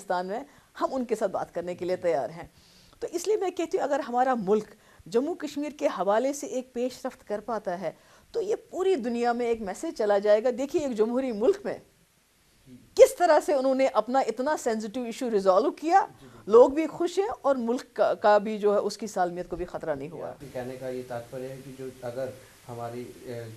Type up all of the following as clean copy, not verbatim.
पाकिस्तान में, हम उनके साथ बात करने के लिए तैयार हैं। तो इसलिए मैं कहती हूँ अगर हमारा मुल्क जम्मू कश्मीर के हवाले से एक पेशरफ्त कर पाता है तो ये पूरी दुनिया में एक मैसेज चला जाएगा। देखिए एक जमहूरी मुल्क में किस तरह से उन्होंने अपना इतना सेंसिटिव इशू रिजॉल्व किया, लोग भी खुश हैं और मुल्क का भी जो है उसकी सालमियत को भी ख़तरा नहीं हुआ। आपके कहने का ये तात्पर्य है कि जो अगर हमारी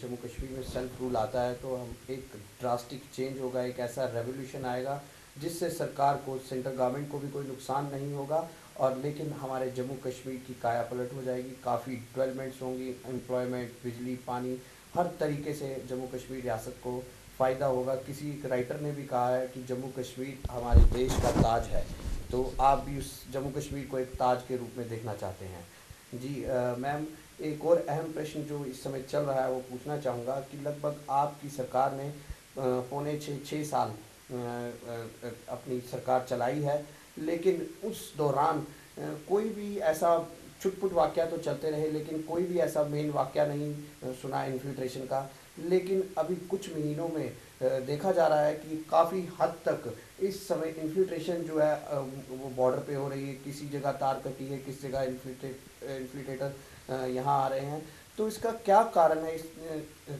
जम्मू कश्मीर में सेल्फ रूल आता है तो हम एक ड्रास्टिक चेंज होगा, एक ऐसा रेवोल्यूशन आएगा जिससे सरकार को, सेंट्रल गवर्नमेंट को भी कोई नुकसान नहीं होगा, और लेकिन हमारे जम्मू कश्मीर की काया पलट हो जाएगी, काफ़ी डेवलपमेंट्स होंगी, एम्प्लॉयमेंट, बिजली, पानी, हर तरीके से जम्मू कश्मीर रियासत को फ़ायदा होगा। किसी एक राइटर ने भी कहा है कि जम्मू कश्मीर हमारे देश का ताज है, तो आप भी उस जम्मू कश्मीर को एक ताज के रूप में देखना चाहते हैं। जी मैम, एक और अहम प्रश्न जो इस समय चल रहा है वो पूछना चाहूँगा कि लगभग आपकी सरकार ने पौने छः साल अपनी सरकार चलाई है, लेकिन उस दौरान कोई भी ऐसा छुटपुट वाक़या तो चलते रहे, लेकिन कोई भी ऐसा मेन वाक़या नहीं सुना इन्फिल्ट्रेशन का। लेकिन अभी कुछ महीनों में देखा जा रहा है कि काफ़ी हद तक इस समय इन्फिल्ट्रेशन जो है वो बॉर्डर पे हो रही है, किसी जगह तार कटी है, किसी जगह इन्फिल्ट्रेटर यहाँ आ रहे हैं। तो इसका क्या कारण है,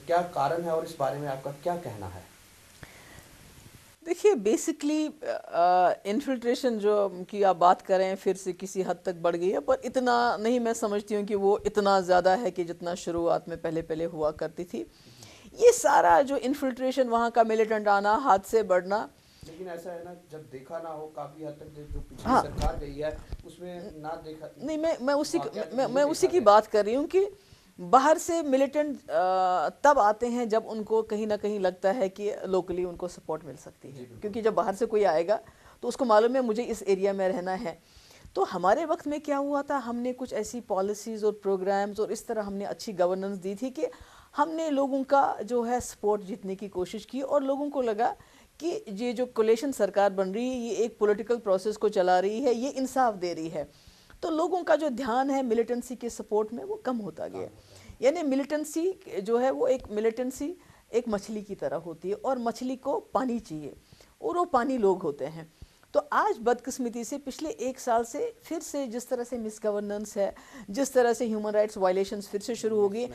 क्या कारण है और इस बारे में आपका क्या कहना है? देखिए बेसिकली इन्फिल्ट्रेशन जो की आप बात करें फिर से किसी हद तक बढ़ गई है, पर इतना नहीं मैं समझती हूँ कि वो इतना ज़्यादा है कि जितना शुरुआत में पहले पहले हुआ करती थी। ये सारा जो इन्फिल्ट्रेशन, वहाँ का मिलिटेंट आना, हाथ से बढ़ना, लेकिन ऐसा है ना, जब देखा ना हो काफ़ी हद तक जो पिछली हाँ सरकार गई है उसमें ना देखा नहीं, मैं वाकया नहीं मैं उसी देखा की गया। बात कर रही हूँ कि बाहर से मिलिटेंट तब आते हैं जब उनको कहीं ना कहीं लगता है कि लोकली उनको सपोर्ट मिल सकती है, क्योंकि जब बाहर से कोई आएगा तो उसको मालूम है मुझे इस एरिया में रहना है। तो हमारे वक्त में क्या हुआ था, हमने कुछ ऐसी पॉलिसीज़ और प्रोग्राम्स और इस तरह हमने अच्छी गवर्नेंस दी थी कि हमने लोगों का जो है सपोर्ट जीतने की कोशिश की, और लोगों को लगा कि ये जो कोलिशन सरकार बन रही है ये एक पॉलिटिकल प्रोसेस को चला रही है, ये इंसाफ दे रही है। तो लोगों का जो ध्यान है मिलिटेंसी के सपोर्ट में वो कम होता गया। यानी मिलिटेंसी जो है वो मिलिटेंसी एक मछली की तरह होती है, और मछली को पानी चाहिए और वो पानी लोग होते हैं। तो आज बदकिस्मती से पिछले एक साल से फिर से जिस तरह से मिस गवर्नेंस है, जिस तरह से ह्यूमन राइट्स वायलेशंस फिर से शुरू हो गई,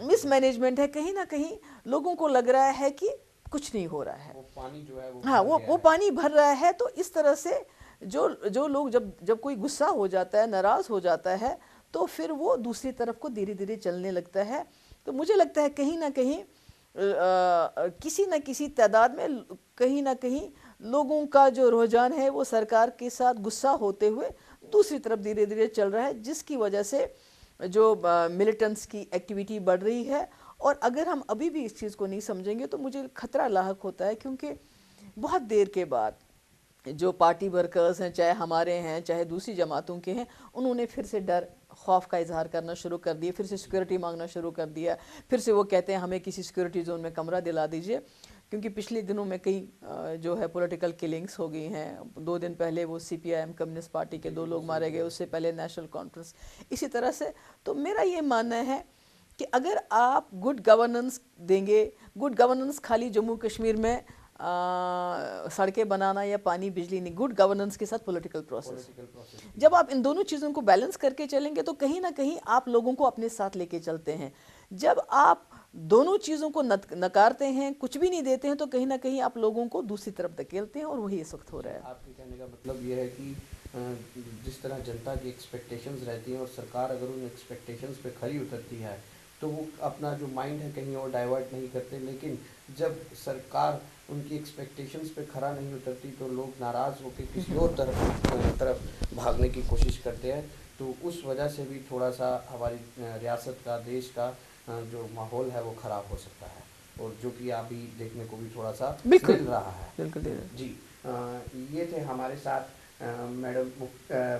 मिस मैनेजमेंट है, कहीं ना कहीं लोगों को लग रहा है कि कुछ नहीं हो रहा है, वो पानी जो है वो हाँ वो है। पानी भर रहा है। तो इस तरह से जो जो लोग जब जब कोई गुस्सा हो जाता है, नाराज़ हो जाता है, तो फिर वो दूसरी तरफ को धीरे धीरे चलने लगता है। तो मुझे लगता है कहीं ना कहीं किसी न किसी तादाद में कहीं ना कहीं लोगों का जो रुझान है वो सरकार के साथ गुस्सा होते हुए दूसरी तरफ धीरे धीरे चल रहा है, जिसकी वजह से जो मिलिटेंट्स की एक्टिविटी बढ़ रही है। और अगर हम अभी भी इस चीज़ को नहीं समझेंगे तो मुझे खतरा लाहक होता है, क्योंकि बहुत देर के बाद जो पार्टी वर्कर्स हैं, चाहे हमारे हैं चाहे दूसरी जमातों के हैं, उन्होंने फिर से डर खौफ का इजहार करना शुरू कर दिया, फिर से सिक्योरिटी मांगना शुरू कर दिया। फिर से वो कहते हैं हमें किसी सिक्योरिटी जोन में कमरा दिला दीजिए, क्योंकि पिछले दिनों में कई जो है पॉलिटिकल किलिंग्स हो गई हैं। 2 दिन पहले वो CPIM कम्युनिस्ट पार्टी के 2 लोग मारे गए, उससे पहले नेशनल कॉन्फ्रेंस, इसी तरह से। तो मेरा ये मानना है कि अगर आप गुड गवर्नेंस देंगे, गुड गवर्नेंस खाली जम्मू कश्मीर में सड़कें बनाना या पानी बिजली नहीं, गुड गवर्नेंस के साथ पॉलिटिकल प्रोसेस। जब आप इन दोनों चीज़ों को बैलेंस करके चलेंगे तो कहीं ना कहीं आप लोगों को अपने साथ लेके चलते हैं। जब आप दोनों चीज़ों को नकारते हैं, कुछ भी नहीं देते हैं, तो कहीं ना कहीं आप लोगों को दूसरी तरफ धकेलते हैं, और वही इस वक्त हो रहा है। आपके कहने का मतलब ये है कि जिस तरह जनता की एक्सपेक्टेशंस रहती हैं और सरकार अगर उन एक्सपेक्टेशंस पे खरी उतरती है तो वो अपना जो माइंड है कहीं और डाइवर्ट नहीं करते, लेकिन जब सरकार उनकी एक्सपेक्टेशंस पे खरा नहीं उतरती तो लोग नाराज़ होकर किसी और तरफ भागने की कोशिश करते हैं। तो उस वजह से भी थोड़ा सा हमारी रियासत का, देश का जो माहौल है वो ख़राब हो सकता है, और जो कि अभी देखने को भी थोड़ा सा मिल रहा है। बिल्कुल जी, ये थे हमारे साथ मैडम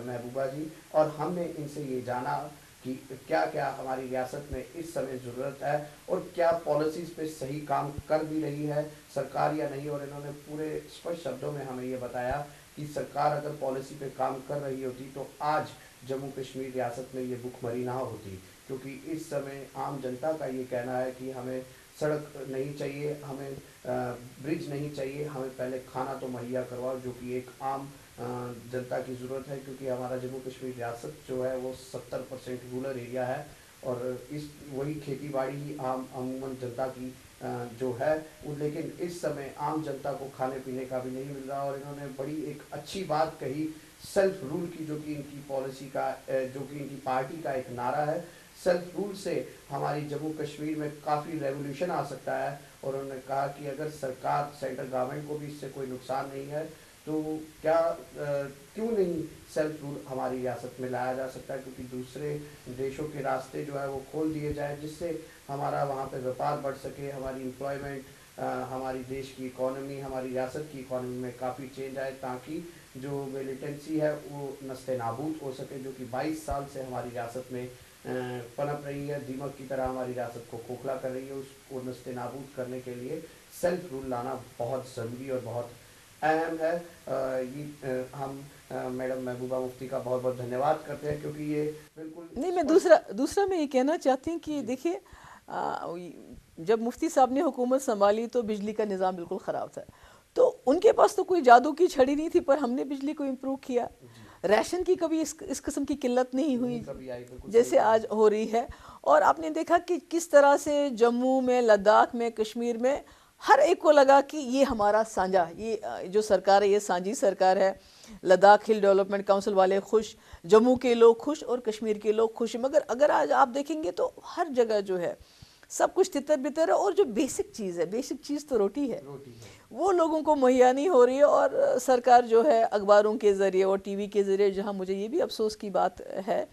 महबूबा जी, और हमने इनसे ये जाना कि क्या क्या हमारी रियासत में इस समय ज़रूरत है और क्या पॉलिसीज़ पे सही काम कर भी रही है सरकार या नहीं। और इन्होंने पूरे स्पष्ट शब्दों में हमें ये बताया कि सरकार अगर पॉलिसी पे काम कर रही होती तो आज जम्मू कश्मीर रियासत में ये भुखमरी ना होती, क्योंकि इस समय आम जनता का ये कहना है कि हमें सड़क नहीं चाहिए, हमें ब्रिज नहीं चाहिए, हमें पहले खाना तो मुहैया करवाओ, जो कि एक आम जनता की ज़रूरत है, क्योंकि हमारा जम्मू कश्मीर रियासत जो है वो 70% रूरल एरिया है, और इस वही खेती बाड़ी ही आम अमूमन जनता की जो है वो, लेकिन इस समय आम जनता को खाने पीने का भी नहीं मिल रहा। और इन्होंने बड़ी एक अच्छी बात कही सेल्फ रूल की, जो कि इनकी पॉलिसी का जो कि इनकी पार्टी का एक नारा है। सेल्फ रूल से हमारी जम्मू कश्मीर में काफ़ी रेवोल्यूशन आ सकता है। और उन्होंने कहा कि अगर सरकार सेंट्रल गवर्नमेंट को भी इससे कोई नुकसान नहीं है, तो क्या क्यों नहीं सेल्फ रूल हमारी रियासत में लाया जा सकता है, क्योंकि दूसरे देशों के रास्ते जो है वो खोल दिए जाए, जिससे हमारा वहाँ पे व्यापार बढ़ सके, हमारी एम्प्लॉयमेंट, हमारी देश की इकोनॉमी, हमारी रियासत की इकोनॉमी में काफ़ी चेंज आए, ताकि जो मिलिटेंसी है वो नस्ते नाबूद हो सके, जो कि 22 साल से हमारी रियासत में पनप रही है, दीमक की तरह हमारी रियासत को खोखला कर रही है। उसको नस्ते नाबूद करने के लिए सेल्फ रूल लाना बहुत ज़रूरी और बहुत अहम है। हम मैडम महबूबा मुफ्ती का बहुत बहुत धन्यवाद करते हैं, क्योंकि ये बिल्कुल नहीं, मैं स्पष्ट। दूसरा दूसरा मैं ये कहना चाहती हूँ कि जी देखिए, जब मुफ्ती साहब ने हुकूमत संभाली तो बिजली का निज़ाम बिल्कुल ख़राब था। तो उनके पास तो कोई जादू की छड़ी नहीं थी, पर हमने बिजली को इम्प्रूव किया। जी, राशन की कभी इस किस्म की किल्लत नहीं नहीं हुई कभी आई, बिल्कुल सही जैसे कह रहे आज हो रही है। और आपने देखा कि किस तरह से जम्मू में, लद्दाख में, कश्मीर में हर एक को लगा कि ये हमारा साझा, ये जो सरकार है ये साझी सरकार है। लद्दाख हिल डेवलपमेंट काउंसिल वाले खुश, जम्मू के लोग खुश और कश्मीर के लोग खुश। मगर अगर आज आप देखेंगे तो हर जगह जो है सब कुछ तितर बितर है, और जो बेसिक चीज़ है, बेसिक चीज़ तो रोटी है, रोटी है। वो लोगों को मुहैया नहीं हो रही है। और सरकार जो है अखबारों के ज़रिए और टीवी के ज़रिए, जहाँ मुझे ये भी अफसोस की बात है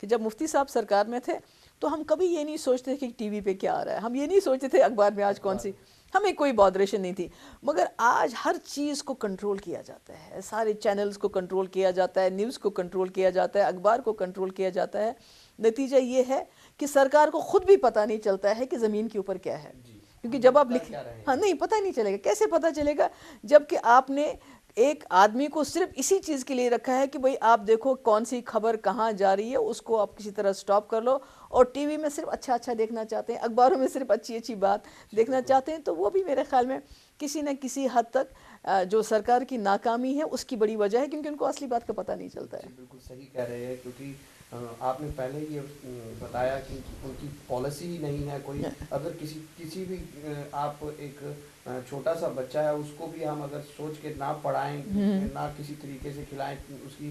कि जब मुफ्ती साहब सरकार में थे तो हम कभी ये नहीं सोचते कि टीवी पे क्या आ रहा है, हम ये नहीं सोचते थे अखबार में आज कौन अखबार सी, में। हमें कोई बॉदरेशन नहीं थी। मगर आज हर चीज़ को कंट्रोल किया जाता है, सारे चैनल्स को कंट्रोल किया जाता है, न्यूज़ को कंट्रोल किया जाता है, अखबार को कंट्रोल किया जाता है। नतीजा ये है कि सरकार को खुद भी पता नहीं चलता है कि ज़मीन के ऊपर क्या है, जी, क्योंकि हम जब लोग आप कर लिख, क्या रहे हाँ, हैं। नहीं, पता नहीं चलेगा। कैसे पता चलेगा जबकि आपने एक आदमी को सिर्फ इसी चीज़ के लिए रखा है कि भाई आप देखो कौन सी खबर कहाँ जा रही है, उसको आप किसी तरह स्टॉप कर लो। और टीवी में सिर्फ अच्छा अच्छा देखना चाहते हैं, अखबारों में सिर्फ अच्छी अच्छी बात जी देखना बिल्कुल। चाहते हैं। तो वो भी मेरे ख्याल में किसी न किसी हद तक जो सरकार की नाकामी है उसकी बड़ी वजह है, क्योंकि उनको असली बात का पता नहीं चलता जी है। बिल्कुल सही कह रहे हैं, क्योंकि आपने पहले ये बताया कि उनकी पॉलिसी ही नहीं है कोई। अगर किसी किसी भी आप एक छोटा सा बच्चा है, उसको भी हम अगर सोच के ना पढ़ाएं, ना किसी तरीके से खिलाएं, उसकी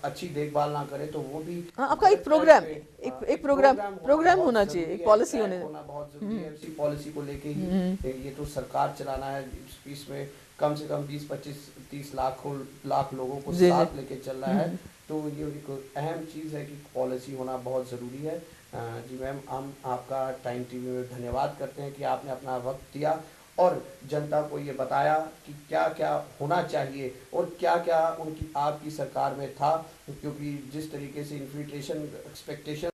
अच्छी देखभाल ना करें, तो वो भी हाँ, आपका एक गलत ट्रैक प्रोग्राम, पे। एक एक प्रोग्राम प्रोग्राम होना प्रोग्राम बहुत होना चाहिए, ज़रूरी एक है, एक पॉलिसी ट्रैक होने। होना बहुत ज़रूरी है। उसी पॉलिसी को लेके ही ये तो सरकार चलाना है, इसमें कम से कम 20-25-30 लाख लोगों को जी जी। साथ लेके चलना है। तो ये एक अहम चीज़ है कि पॉलिसी होना बहुत ज़रूरी है। जी मैम, हम आपका टाइम टीवी में धन्यवाद करते हैं कि आपने अपना वक्त दिया और जनता को ये बताया कि क्या क्या होना चाहिए और क्या क्या उनकी आपकी सरकार में था, क्योंकि जिस तरीके से इन्फिल्ट्रेशन एक्सपेक्टेशन